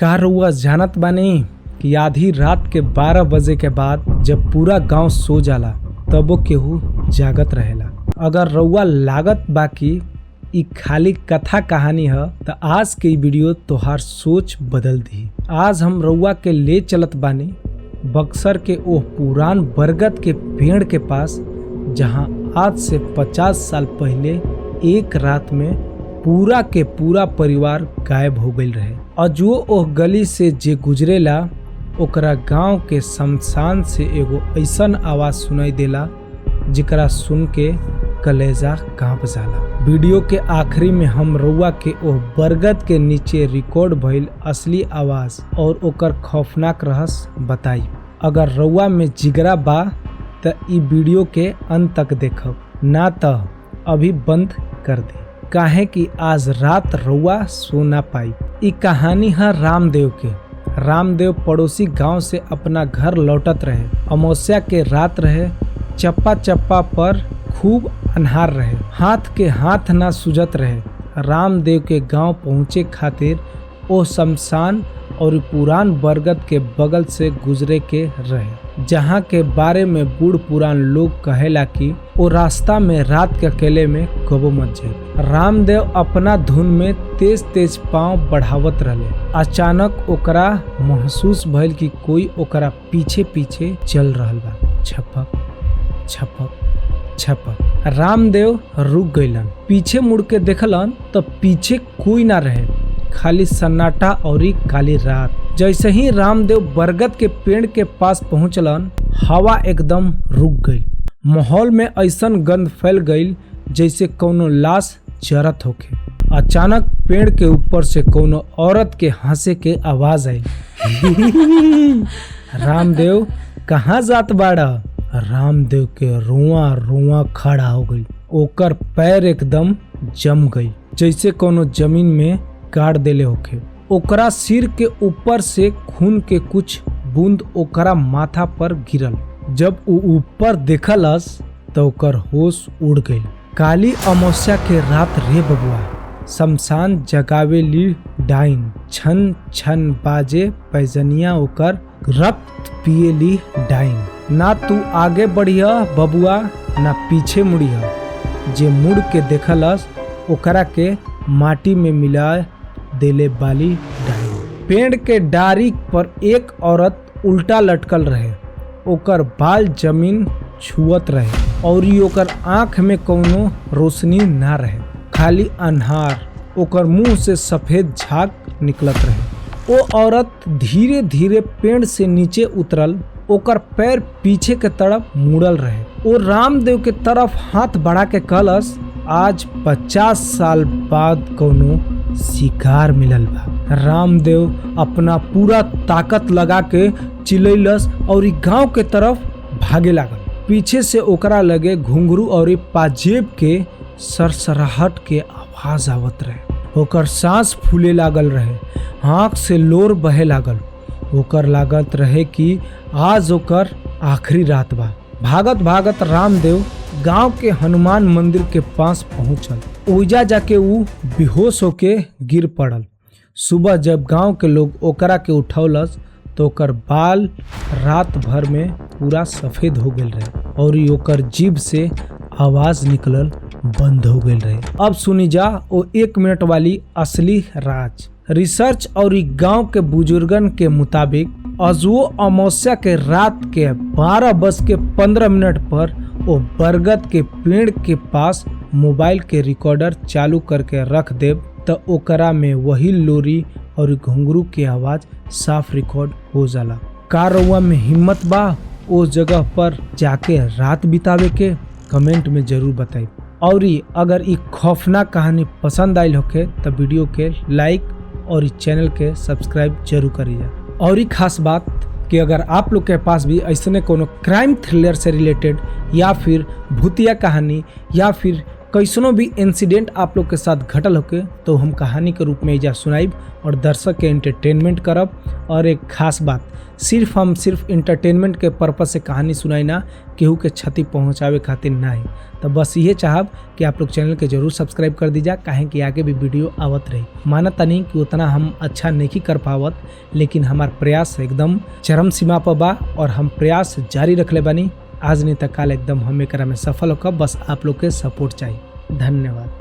का रउआ जानत बानी कि आधी रात के 12 बजे के बाद जब पूरा गांव सो जाला तबो केहू जागत रहेला। अगर रउआ लागत बा कि ई खाली कथा कहानी है तो आज के वीडियो तोहार सोच बदल दी। आज हम रउआ के ले चलत बानी बक्सर के ओह पुरान बरगद के पेड़ के पास, जहां आज से 50 साल पहले एक रात में पूरा के पूरा परिवार गायब हो गईल रहे। और जो ओह गली से जे गुजरेला ओकरा गांव के शमशान से एगो ऐसन आवाज सुनाई देला जेकरा सुन के कलेजा कांप जाला। वीडियो के आखिरी में हम रउआ के ओह बरगद के नीचे रिकॉर्ड भइल असली आवाज और ओकर खौफनाक रहस्य बताई। अगर रउआ में जिगरा बा त ई वीडियो के अंत तक देखब, ना त अभी बंद कर दे, काहे कि आज रात रउआ सो ना पाई। ई कहानी है रामदेव के। रामदेव पड़ोसी गांव से अपना घर लौटत रहे। अमावस्या के रात रहे। चप्पा चप्पा पर खूब अन्हार रहे। हाथ के हाथ ना सुझत रहे। रामदेव के गांव पहुँचे खातिर ओ शमशान और पुरान बरगद के बगल से गुजरे के रहे, जहाँ के बारे में बूढ़ पुरान लोग कहेला कि ओ रास्ता में रात के अकेले में कबो मत जाए। रामदेव अपना धुन में तेज तेज पांव बढ़ावत रहे। अचानक ओकरा महसूस भइल कि कोई ओकरा पीछे पीछे चल रहल बा। छपक छपक छपक। रामदेव रुक गइलन। पीछे मुड़ के देखलन तो पीछे कोई ना रहे, खाली सन्नाटा और काली रात। जैसे ही रामदेव बरगद के पेड़ के पास पहुंचलन, हवा एकदम रुक गई। माहौल में ऐसन गंध फैल गई जैसे कोनो लाश जरत होके। अचानक पेड़ के ऊपर से कोनो औरत के हंसे के आवाज आई। रामदेव कहाँ जात बाड़ा? रामदेव के रुआ रुआ खड़ा हो गई। ओकर पैर एकदम जम गई जैसे कोनो जमीन में गाड़ देले होखे। ओकरा सिर के ऊपर से खून के कुछ बूंद ओकरा माथा पर गिरल। जब वो ऊपर देखलस तो ओकर होश उड़ गई। काली अमावस्या के रात रे बबुआ। शमशान जगावे ली डाइन। छन छन बाजे पैजनिया ओकर रक्त पिए ली डाइन। ना तू आगे बढ़िया बबुआ ना पीछे मुड़िया। जे मुड़ के देखलस ओकरा के माटी में मिला देले बाली डाइन। पेड़ के डारी पर एक औरत उल्टा लटकल रहे। ओकर बाल जमीन छुअत रहे और ओकर आंख में कोनो रोशनी ना रहे, खाली अन्हार। ओकर मुंह से सफेद झाग निकलत रहे। वो औरत धीरे धीरे पेड़ से नीचे उतरल। ओकर पैर पीछे के तरफ मुड़ल रहे। वो रामदेव के तरफ हाथ बढ़ा के कहलस, आज 50 साल बाद कोनो शिकार मिलल बा। रामदेव अपना पूरा ताकत लगा के चिल्लैलस और गांव के तरफ भागे लागल। पीछे से ओकरा लगे घुंघरू और पाजेब के सरसराहट के आवाज आवत रहे। ओकर सांस फूले लागल रहे। आँख से लोर बहे लागल। ओकर लागत रहे कि आज ओकर आखिरी रात बा। भागत भागत रामदेव गांव के हनुमान मंदिर के पास पहुंचल। ओइजा जाके ऊ बेहोश होके गिर पड़ल। सुबह जब गांव के लोग ओकरा के उठौलस तो ओकर बाल रात भर में पूरा सफेद हो गए रहे और ओकर जीभ से आवाज निकलल बंद हो गए रहे। अब सुनी जा वो 1 मिनट वाली असली राज। रिसर्च और गांव के बुजुर्गन के मुताबिक अजुओ अमावस्या के रात के 12:15 पर वो बरगद के पेड़ के पास मोबाइल के रिकॉर्डर चालू करके रख देब तो ओकरा में वही लोरी और घुंघरू के आवाज साफ रिकॉर्ड हो जाला। का रउआ में हिम्मत बा उस जगह पर जाके रात बितावे के? कमेंट में जरूर बताई। और अगर ये खौफनाक कहानी पसंद आयल होके तो वीडियो के लाइक और चैनल के सब्सक्राइब जरूर करिए। और ही खास बात कि अगर आप लोग के पास भी ऐसे कोनो क्राइम थ्रिलर से रिलेटेड या फिर भूतिया कहानी या फिर कैसनो भी इंसिडेंट आप लोग के साथ घटल होके तो हम कहानी के रूप में इजा सुनाइब और दर्शक के एंटरटेनमेंट करब। और एक खास बात, हम सिर्फ इंटरटेनमेंट के पर्पज से कहानी सुनाई ना, केहू के क्षति पहुंचावे खातिर ना है। तो बस ये चाहब कि आप लोग चैनल के जरूर सब्सक्राइब कर दीजा, काहे कि आगे भी वीडियो आवत रही। मानता नहीं कि उतना हम अच्छा नहीं कर पावत, लेकिन हमार प्रयास एकदम चरम सीमा पर बा और हम प्रयास जारी रखले बानी। आज नहीं तक काल एकदम हम एकरा में सफल होकर, बस आप लोग के सपोर्ट चाहिए। धन्यवाद।